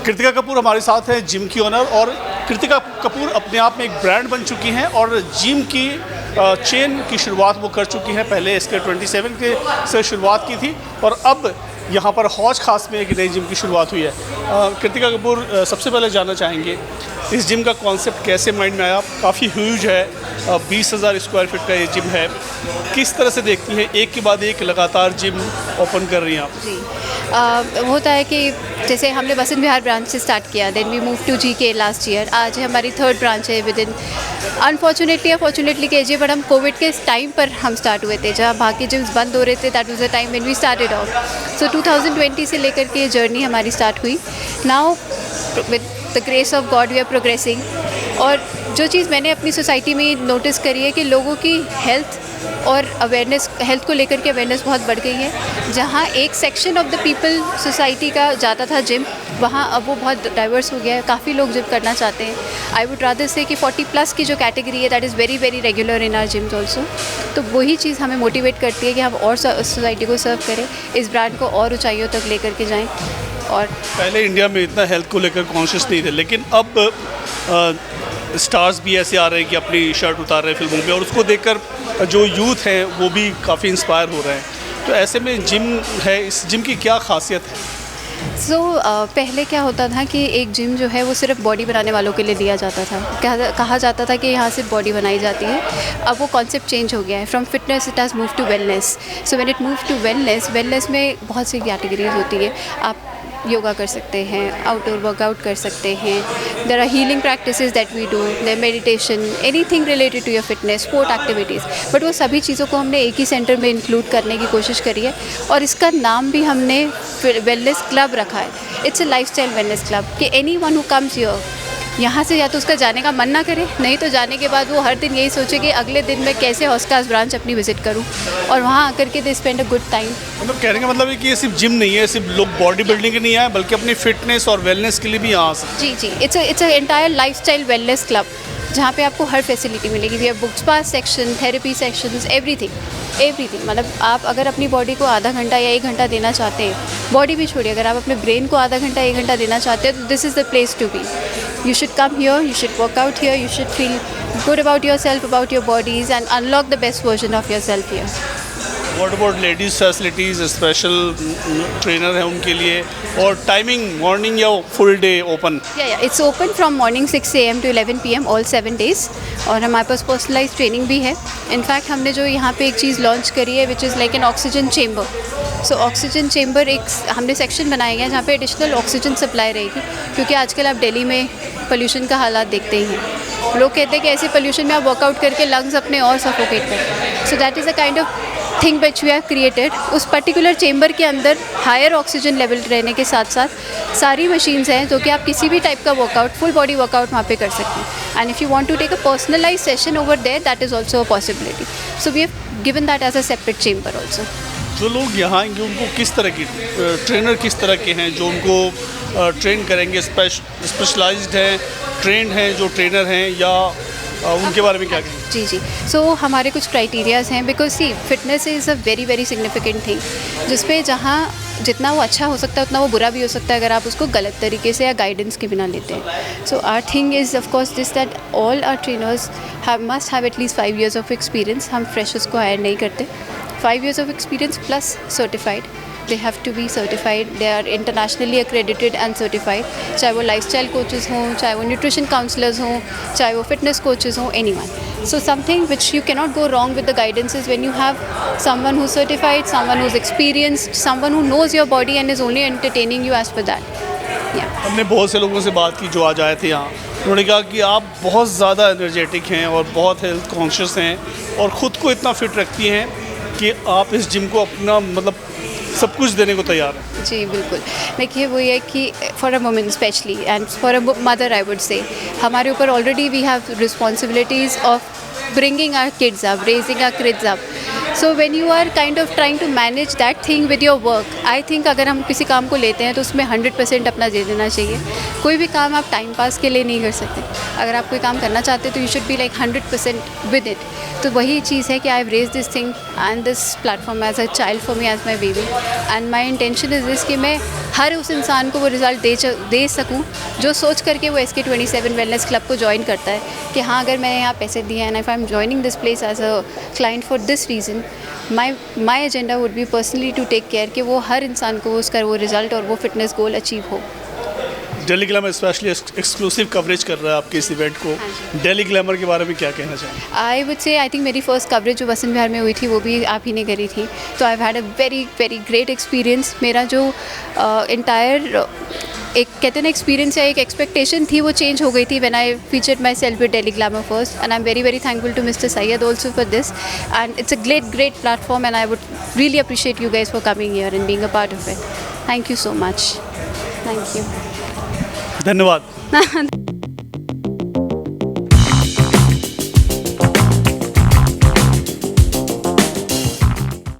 कृतिका कपूर हमारे साथ हैं, जिम की ओनर। और कृतिका कपूर अपने आप में एक ब्रांड बन चुकी हैं और जिम की चेन की शुरुआत वो कर चुकी हैं। पहले इसके 27 के से शुरुआत की थी और अब यहाँ पर हौज खास में एक नई जिम की शुरुआत हुई है। कृतिका कपूर, सबसे पहले जानना चाहेंगे इस जिम का कॉन्सेप्ट कैसे माइंड में आया? काफ़ी ह्यूज है, 20,000 स्क्वायर फीट का ये जिम है। किस तरह से देखती हैं एक के बाद एक लगातार जिम ओपन कर रही हैं आप? जी, होता है कि जैसे हमने बसंत विहार ब्रांच से स्टार्ट किया, then we move to GK last year. आज हमारी 3rd ब्रांच है विद इन, अनफॉर्चुनेटली या फॉर्चुनेटली कहिए, बट हम कोविड के टाइम पर हम स्टार्ट हुए थे, जहाँ बाकी जिम्स बंद हो रहे थे। That was the time when we started off. So 2020 से लेकर के ये जर्नी हमारी स्टार्ट हुई। Now with the grace of God we are progressing. और जो चीज़ मैंने अपनी सोसाइटी में नोटिस करी है कि लोगों की हेल्थ और अवेयरनेस, हेल्थ को लेकर के अवेयरनेस बहुत बढ़ गई है। जहाँ एक section of the people society का जाता था जिम, वहाँ अब वो बहुत डाइवर्स हो गया है। काफ़ी लोग जिम करना चाहते हैं। आई वुड रादर से कि 40+ की जो कैटेगरी है, that is very very regular in our gyms also. तो वही चीज़ हमें मोटिवेट करती है कि हम और सोसाइटी को सर्व करें, इस ब्रांड को और ऊंचाइयों तक लेकर के जाएँ। और पहले इंडिया में इतना हेल्थ को लेकर कॉन्शियस नहीं थे, लेकिन अब स्टार्स भी ऐसे आ रहे हैं कि अपनी शर्ट उतार रहे हैं फिल्मों में, और उसको देखकर जो यूथ है वो भी काफ़ी इंस्पायर हो रहे हैं। तो ऐसे में जिम है, इस जिम की क्या खासियत है? पहले क्या होता था कि एक जिम जो है वो सिर्फ बॉडी बनाने वालों के लिए दिया जाता था। कहा जाता था कि यहाँ सिर्फ बॉडी बनाई जाती है। अब वो कॉन्सेप्ट चेंज हो गया है। From fitness it has move to wellness. So when it move to wellness में बहुत सी कैटेगरीज होती है। आप योगा कर सकते हैं, आउटडोर वर्कआउट कर सकते हैं, there are healing practices that we do, there meditation, anything related to your fitness, sport activities. But वो सभी चीज़ों को हमने एक ही सेंटर में इंक्लूड करने की कोशिश करी है और इसका नाम भी हमने वेलनेस क्लब रखा है। It's a lifestyle wellness club कि anyone who comes here, यहाँ से या तो उसका जाने का मन ना करे, नहीं तो जाने के बाद वो हर दिन यही सोचे कि अगले दिन मैं कैसे हौसखास ब्रांच अपनी विजिट करूँ और वहाँ आकर के they spend a good time. मतलब कहने का मतलब है कि ये सिर्फ जिम नहीं है, सिर्फ लोग बॉडी बिल्डिंग के नहीं आए, बल्कि अपनी फिटनेस और वेलनेस के लिए भी यहाँ आ सकते हैं। जी, it's a entire lifestyle wellness club, जहाँ पे आपको हर फैसिलिटी मिलेगी। We have book spa section, therapy sections, everything. मतलब आप अगर अपनी बॉडी को आधा घंटा या 1 घंटा देना चाहते हैं, बॉडी भी छोड़िए, अगर आप अपने ब्रेन को आधा घंटा 1 घंटा देना चाहते हैं, तो this is the place to be. You should come here, you should work out here, you should feel good about yourself, about your bodies, and unlock the best version of yourself here. What about ladies facilities, special trainer है उनके लिए, और timing morning या full day open? Yeah, it's open from morning 6 AM to 11 PM all 7 days, और हमारे पास personalise training भी है। In fact हमने जो यहाँ पे एक चीज़ लॉन्च करी है which is like an oxygen chamber. So oxygen chamber एक हमने सेक्शन बनाया गया जहाँ पे एडिशनल ऑक्सीजन सप्लाई रहेगी, क्योंकि आजकल आप दिल्ली में पोल्यूशन का हालात देखते ही हैं। लोग कहते हैं कि ऐसे पोल्यूशन में आप वर्कआउट करके लंग्स अपने और सफोकेट करें। So that is a kind of thing which we have created. उस पर्टिकुलर चेम्बर के अंदर हायर ऑक्सीजन लेवल रहने के साथ साथ सारी मशीन्स हैं जो कि आप किसी भी टाइप का वर्कआउट, फुल बॉडी वर्कआउट वहाँ पे कर सकते हैं। And if you want to take a personalize session over there, that is also a possibility. So we have given that as a separate chamber also. जो लोग यहाँ आएंगे उनको किस तरह की ट्रेनर किस तरह के हैं जो उनको ट्रेन करेंगे? स्पेशलाइज्ड हैं, ट्रेंड हैं जो ट्रेनर हैं, या उनके बारे में क्या कहेंगे? जी, सो हमारे कुछ क्राइटेरियाज़ हैं, because see fitness is a very very significant thing, जिसपे जहाँ जितना वो अच्छा हो सकता है उतना वो बुरा भी हो सकता है अगर आप उसको गलत तरीके से या गाइडेंस के बिना लेते हैं। So our thing is of course this that all our trainers must have at least 5 years of experience. हम फ्रेशर्स को हायर नहीं करते। 5 years of experience plus certified. They have to be certified. They are internationally accredited and certified. चाहे वो lifestyle coaches हों, चाहे वो nutrition counselors हों, चाहे वो fitness coaches हों, anyone. So something which you cannot go wrong with the guidance is when you have someone who's certified, someone who's experienced, someone who knows your body and is only entertaining you as per that. Yeah. हमने बहुत से लोगों से बात की जो आज आए थे यहाँ, उन्होंने कहा कि आप बहुत ज़्यादा एनर्जेटिक हैं और बहुत हेल्थ कॉन्शियस हैं और ख़ुद को इतना फिट रखती हैं कि आप इस जिम को अपना मतलब सब कुछ देने को तैयार हैं। जी बिल्कुल। देखिए वो ये कि for a woman specially and for a mother I would say, हमारे ऊपर already we have responsibilities of bringing our kids up, raising our kids up. So when you are kind of trying to manage that thing with your work, I think अगर हम किसी काम को लेते हैं तो उसमें 100% अपना दे देना चाहिए. कोई भी काम आप टाइम पास के लिए नहीं कर सकते. अगर आप कोई काम करना चाहते हैं तो you should be like 100% with it. तो वही चीज़ है कि I have raise this thing and this platform as a child for me, as my baby, and my intention is this कि मैं हर उस इंसान को वो रिज़ल्ट दे सकूँ जो सोच करके वो SK27 वेलनेस क्लब को ज्वाइन करता है कि हाँ, अगर मैंने यहाँ पैसे दिए and if I am joining this place as a client for this reason, my agenda would be personally to take care कि वो हर इंसान को उसका वो रिज़ल्ट और वो फिटनेस गोल अचीव हो. Delhi glamour specially exclusive coverage कर रहा है आपके इस इवेंट को. दिल्ली ग्लैमर के बारे में क्या कहना चाहेंगे? आई वुड से आई थिंक मेरी फर्स्ट कवरेज जो वसंत विहार में हुई थी वो भी आप ही ने करी थी. तो I had a very very great experience. मेरा जो इंटायर एक कहते हैं ना एक्सपीरियंस या एक एक्सपेक्टेशन थी वो चेंज हो गई थी when I featured myself with Delhi glamour first, and I am very very thankful to mister Syed also for this, and it's a great platform, and I would really appreciate you guys for coming here and being a part of it. Thank you so much. Thank you. धन्यवाद.